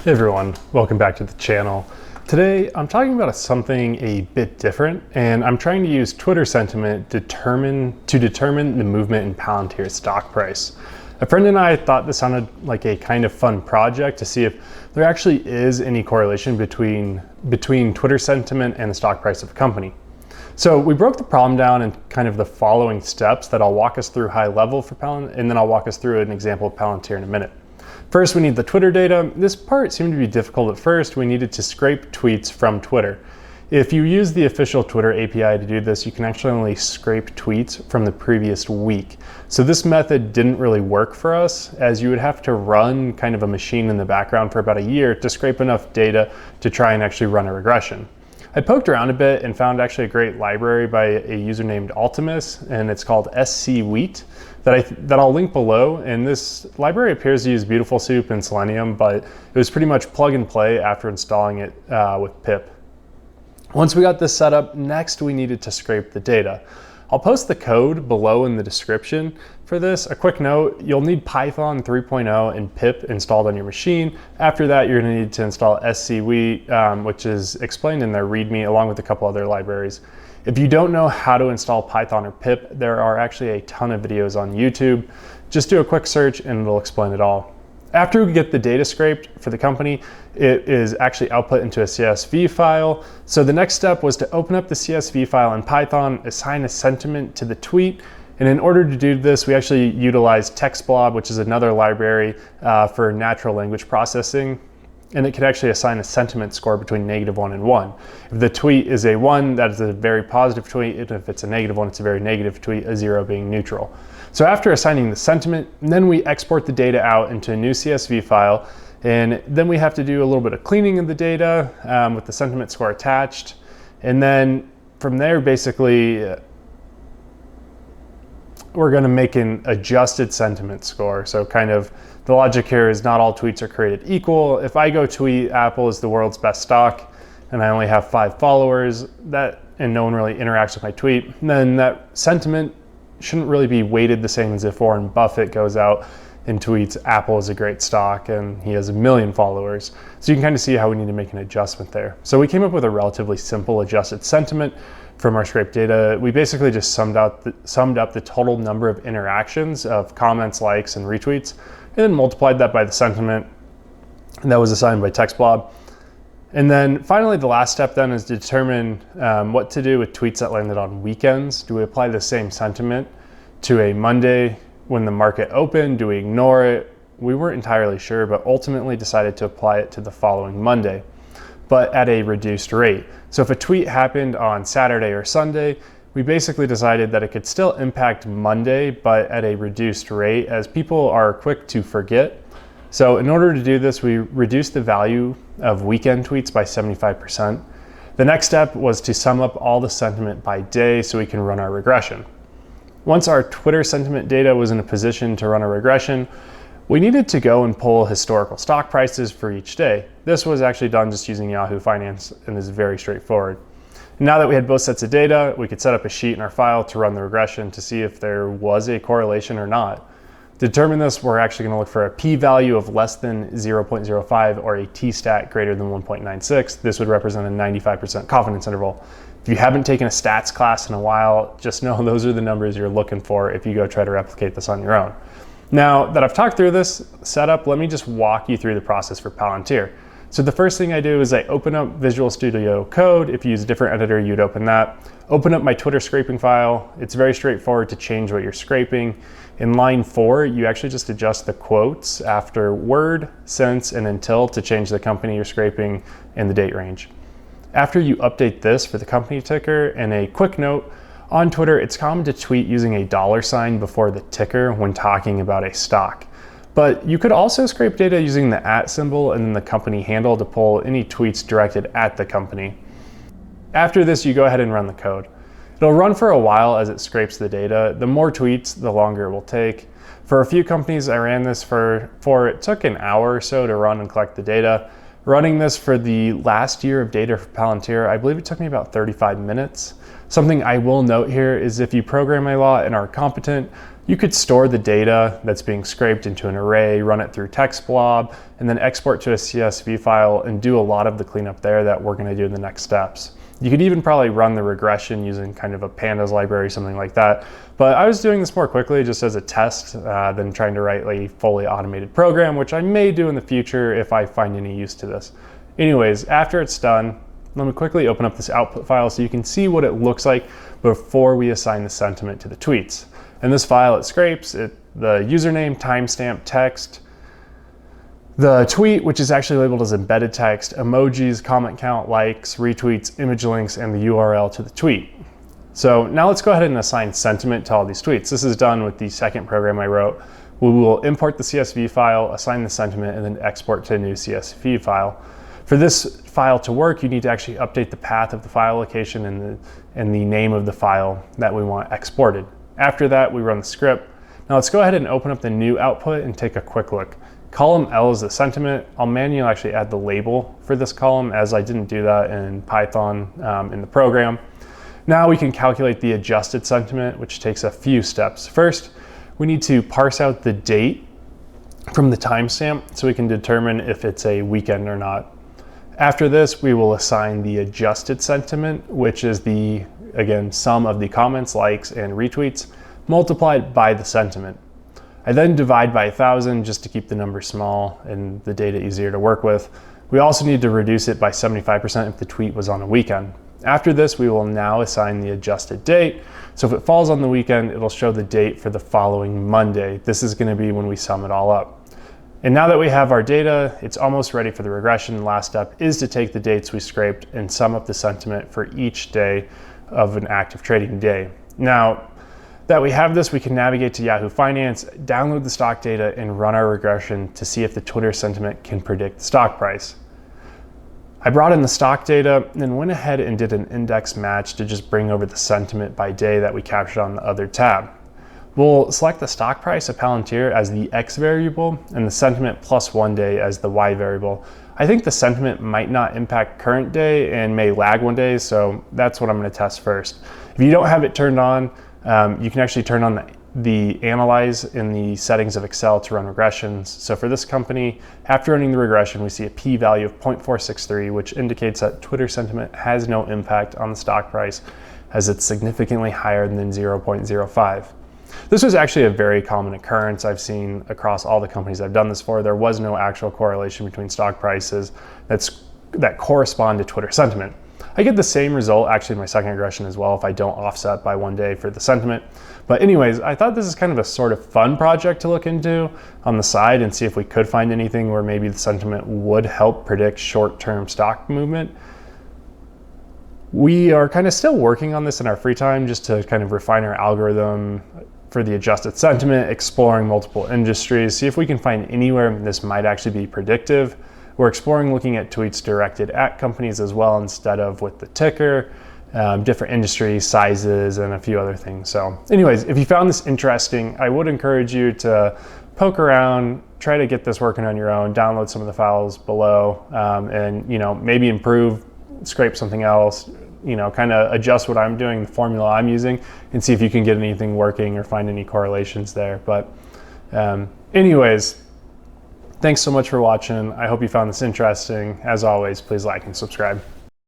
Hey everyone, welcome back to the channel. Today I'm talking about something a bit different, and I'm trying to use Twitter sentiment to determine the movement in Palantir's stock price. A friend and I thought this sounded like a kind of fun project to see if there actually is any correlation between Twitter sentiment and the stock price of a company. So we broke the problem down in kind of the following steps that I'll walk us through high level for Palantir, and then I'll walk us through an example of Palantir in a minute. First, we need the Twitter data. This part seemed to be difficult at first. We needed to scrape tweets from Twitter. If you use the official Twitter API to do this, you can actually only scrape tweets from the previous week. So this method didn't really work for us, as you would have to run kind of a machine in the background for about a year to scrape enough data to try and actually run a regression. I poked around a bit and found actually a great library by a user named Altimus, and it's called SC-Wheat that I'll link below. And this library appears to use Beautiful Soup and Selenium, but it was pretty much plug and play after installing it with pip. Once we got this set up, next we needed to scrape the data. I'll post the code below in the description for this. A quick note, you'll need Python 3.0 and pip installed on your machine. After that, you're gonna need to install SC-Wheat, which is explained in their README along with a couple other libraries. If you don't know how to install Python or pip, there are actually a ton of videos on YouTube. Just do a quick search and it'll explain it all. After we get the data scraped for the company, it is actually output into a CSV file. So the next step was to open up the CSV file in Python, assign a sentiment to the tweet. And in order to do this, we actually utilized TextBlob, which is another library for natural language processing. And it could actually assign a sentiment score between -1 and 1. If the tweet is a 1, that is a very positive tweet. And if it's a -1, it's a very negative tweet, a 0 being neutral. So after assigning the sentiment, then we export the data out into a new CSV file. And then we have to do a little bit of cleaning of the data with the sentiment score attached. And then from there, basically, we're gonna make an adjusted sentiment score. So kind of the logic here is not all tweets are created equal. If I go tweet Apple is the world's best stock and I only have 5 followers and no one really interacts with my tweet, then that sentiment shouldn't really be weighted the same as if Warren Buffett goes out and tweets Apple is a great stock and he has 1 million followers. So you can kind of see how we need to make an adjustment there. So we came up with a relatively simple adjusted sentiment from our scraped data. We basically just summed up the total number of interactions of comments, likes, and retweets, and then multiplied that by the sentiment, and that was assigned by TextBlob. And then finally, the last step then is to determine what to do with tweets that landed on weekends. Do we apply the same sentiment to a Monday when the market opened? Do we ignore it? We weren't entirely sure, but ultimately decided to apply it to the following Monday, but at a reduced rate. So if a tweet happened on Saturday or Sunday, we basically decided that it could still impact Monday, but at a reduced rate, as people are quick to forget. So in order to do this, we reduced the value of weekend tweets by 75%. The next step was to sum up all the sentiment by day so we can run our regression. Once our Twitter sentiment data was in a position to run a regression, we needed to go and pull historical stock prices for each day. This was actually done just using Yahoo Finance and is very straightforward. Now that we had both sets of data, we could set up a sheet in our file to run the regression to see if there was a correlation or not. To determine this, we're actually going to look for a p-value of less than 0.05 or a t-stat greater than 1.96. This would represent a 95% confidence interval. If you haven't taken a stats class in a while, just know those are the numbers you're looking for if you go try to replicate this on your own. Now that I've talked through this setup, let me just walk you through the process for Palantir. So the first thing I do is I open up Visual Studio Code. If you use a different editor, you'd open that. Open up my Twitter scraping file. It's very straightforward to change what you're scraping. In line 4, you actually just adjust the quotes after word, since, and until to change the company you're scraping and the date range. After you update this for the company ticker, and a quick note, on Twitter, it's common to tweet using a $ before the ticker when talking about a stock. But you could also scrape data using the @ symbol and then the company handle to pull any tweets directed at the company. After this, you go ahead and run the code. It'll run for a while as it scrapes the data. The more tweets, the longer it will take. For a few companies I ran this for it took an hour or so to run and collect the data. Running this for the last year of data for Palantir, I believe it took me about 35 minutes. Something I will note here is if you program a lot and are competent, you could store the data that's being scraped into an array, run it through text blob, and then export to a CSV file and do a lot of the cleanup there that we're gonna do in the next steps. You could even probably run the regression using kind of a pandas library, something like that. But I was doing this more quickly just as a test than trying to write a fully automated program, which I may do in the future if I find any use to this. Anyways, after it's done, let me quickly open up this output file so you can see what it looks like before we assign the sentiment to the tweets. In this file, it scrapes the username, timestamp, text, the tweet, which is actually labeled as embedded text, emojis, comment count, likes, retweets, image links, and the URL to the tweet. So now let's go ahead and assign sentiment to all these tweets. This is done with the second program I wrote. We will import the CSV file, assign the sentiment, and then export to a new CSV file. For this file to work, you need to actually update the path of the file location and the name of the file that we want exported. After that, we run the script. Now let's go ahead and open up the new output and take a quick look. Column L is the sentiment. I'll manually actually add the label for this column as I didn't do that in Python in the program. Now we can calculate the adjusted sentiment, which takes a few steps. First, we need to parse out the date from the timestamp so we can determine if it's a weekend or not. After this, we will assign the adjusted sentiment, which is the, again, sum of the comments, likes, and retweets multiplied by the sentiment. I then divide by 1,000 just to keep the number small and the data easier to work with. We also need to reduce it by 75% if the tweet was on a weekend. After this, we will now assign the adjusted date. So if it falls on the weekend, it'll show the date for the following Monday. This is going to be when we sum it all up. And now that we have our data, it's almost ready for the regression. The last step is to take the dates we scraped and sum up the sentiment for each day of an active trading day. Now that we have this, we can navigate to Yahoo Finance, download the stock data, and run our regression to see if the Twitter sentiment can predict the stock price. I brought in the stock data and then went ahead and did an index match to just bring over the sentiment by day that we captured on the other tab. We'll select the stock price of Palantir as the X variable and the sentiment plus 1 day as the Y variable. I think the sentiment might not impact current day and may lag 1 day, so that's what I'm going to test first. If you don't have it turned on, you can actually turn on the analyze in the settings of Excel to run regressions. So for this company, after running the regression, we see a p-value of 0.463, which indicates that Twitter sentiment has no impact on the stock price as it's significantly higher than 0.05. This was actually a very common occurrence I've seen across all the companies I've done this for. There was no actual correlation between stock prices that correspond to Twitter sentiment. I get the same result actually in my second regression as well if I don't offset by 1 day for the sentiment. But anyways, I thought this is kind of a sort of fun project to look into on the side and see if we could find anything where maybe the sentiment would help predict short-term stock movement. We are kind of still working on this in our free time just to kind of refine our algorithm for the adjusted sentiment, exploring multiple industries, see if we can find anywhere this might actually be predictive. We're exploring looking at tweets directed at companies as well instead of with the ticker, different industry sizes, and a few other things. So anyways, if you found this interesting, I would encourage you to poke around, try to get this working on your own, download some of the files below, and maybe improve, scrape something else, kind of adjust what I'm doing, the formula I'm using, and see if you can get anything working or find any correlations there. But anyways, thanks so much for watching. I hope you found this interesting. As always, please like and subscribe.